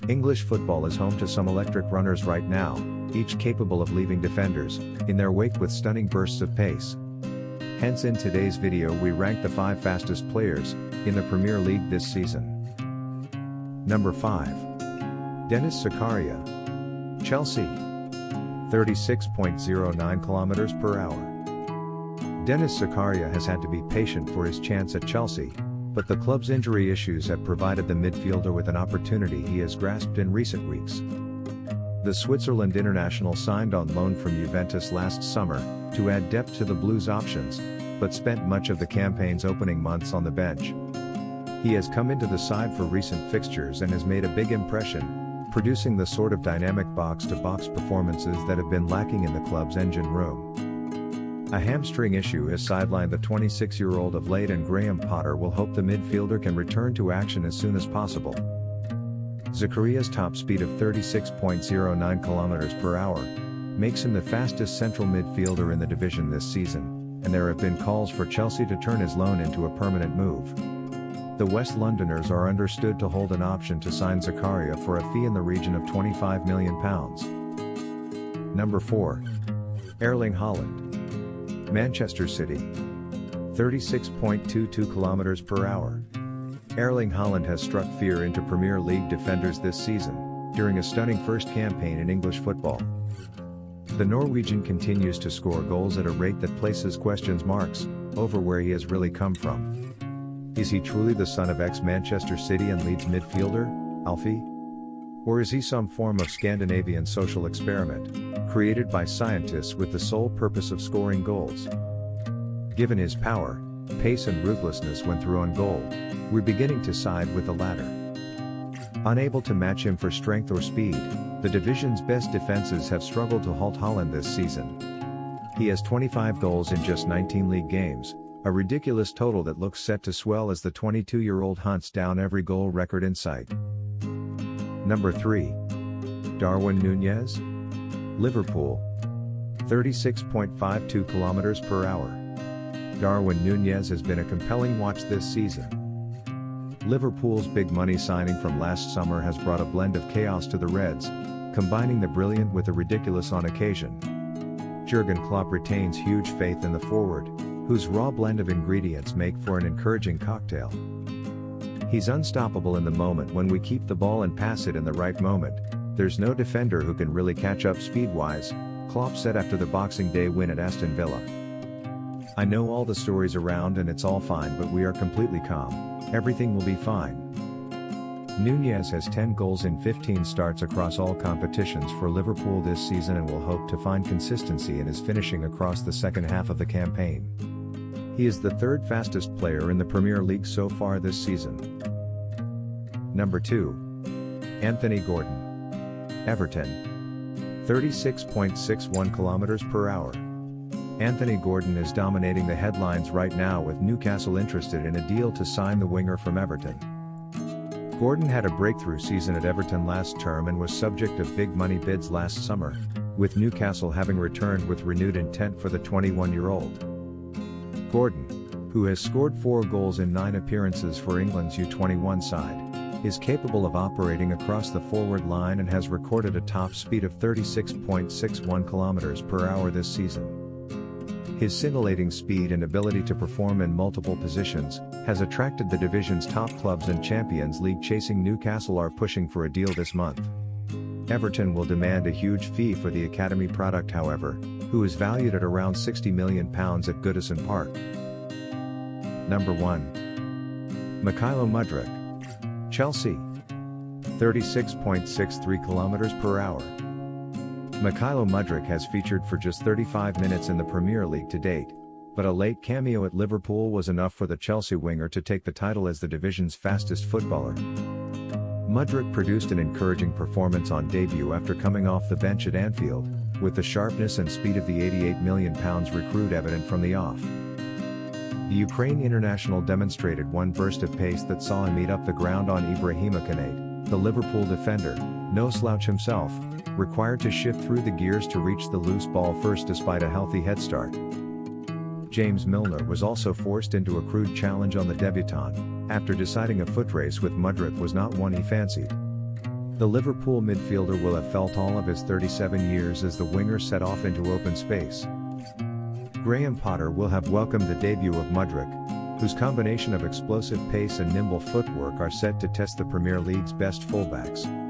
English football is home to some electric runners right now, each capable of leaving defenders in their wake with stunning bursts of pace. Hence in today's video we rank the 5 fastest players in the Premier League this season. Number 5. Denis Zakaria. Chelsea. 36.09 kilometers per hour. Denis Zakaria has had to be patient for his chance at Chelsea, but the club's injury issues have provided the midfielder with an opportunity he has grasped in recent weeks. The Switzerland international signed on loan from Juventus last summer to add depth to the Blues' options, but spent much of the campaign's opening months on the bench. He has come into the side for recent fixtures and has made a big impression, producing the sort of dynamic box-to-box performances that have been lacking in the club's engine room. A hamstring issue has sidelined the 26-year-old of late, and Graham Potter will hope the midfielder can return to action as soon as possible. Zakaria's top speed of 36.09 km per hour makes him the fastest central midfielder in the division this season, and there have been calls for Chelsea to turn his loan into a permanent move. The West Londoners are understood to hold an option to sign Zakaria for a fee in the region of £25 million. Number 4. Erling Haaland. Manchester City. 36.22 km per hour. Erling Haaland has struck fear into Premier League defenders this season, during a stunning first campaign in English football. The Norwegian continues to score goals at a rate that places question marks over where he has really come from. Is he truly the son of ex-Manchester City and Leeds midfielder, Alfie? Or is he some form of Scandinavian social experiment, created by scientists with the sole purpose of scoring goals? Given his power, pace and ruthlessness when through on goal, we're beginning to side with the latter. Unable to match him for strength or speed, the division's best defenses have struggled to halt Haaland this season. He has 25 goals in just 19 league games, a ridiculous total that looks set to swell as the 22-year-old hunts down every goal record in sight. Number 3. Darwin Nunez. Liverpool. 36.52 km per hour. Darwin Nunez has been a compelling watch this season. Liverpool's big money signing from last summer has brought a blend of chaos to the Reds, combining the brilliant with the ridiculous on occasion. Jurgen Klopp retains huge faith in the forward, whose raw blend of ingredients make for an encouraging cocktail. He's unstoppable in the moment when we keep the ball and pass it in the right moment. There's no defender who can really catch up speed-wise, Klopp said after the Boxing Day win at Aston Villa. I know all the stories around and it's all fine, but we are completely calm. Everything will be fine. Nunez has 10 goals in 15 starts across all competitions for Liverpool this season and will hope to find consistency in his finishing across the second half of the campaign. He is the 3rd fastest player in the Premier League so far this season. Number 2. Anthony Gordon. Everton. 36.61 km per hour. Anthony Gordon is dominating the headlines right now, with Newcastle interested in a deal to sign the winger from Everton. Gordon had a breakthrough season at Everton last term and was subject of big money bids last summer, with Newcastle having returned with renewed intent for the 21-year-old. Gordon, who has scored 4 goals in 9 appearances for England's U21 side, is capable of operating across the forward line and has recorded a top speed of 36.61 km per hour this season. His scintillating speed and ability to perform in multiple positions has attracted the division's top clubs, and Champions League chasing Newcastle are pushing for a deal this month. Everton will demand a huge fee for the academy product, however, who is valued at around £60 million at Goodison Park. Number 1. MYKHAYLO MUDRYK. Chelsea. 36.63 km per hour. MYKHAYLO MUDRYK has featured for just 35 minutes in the Premier League to date, but a late cameo at Liverpool was enough for the Chelsea winger to take the title as the division's fastest footballer. Mudryk produced an encouraging performance on debut after coming off the bench at Anfield, with the sharpness and speed of the £88 million recruit evident from the off. The Ukraine international demonstrated one burst of pace that saw him eat up the ground on Ibrahima Konate, the Liverpool defender, no slouch himself, required to shift through the gears to reach the loose ball first despite a healthy head start. James Milner was also forced into a crude challenge on the debutant, after deciding a foot race with Mudryk was not one he fancied. The Liverpool midfielder will have felt all of his 37 years as the winger set off into open space. Graham Potter will have welcomed the debut of MUDRYK, whose combination of explosive pace and nimble footwork are set to test the Premier League's best fullbacks.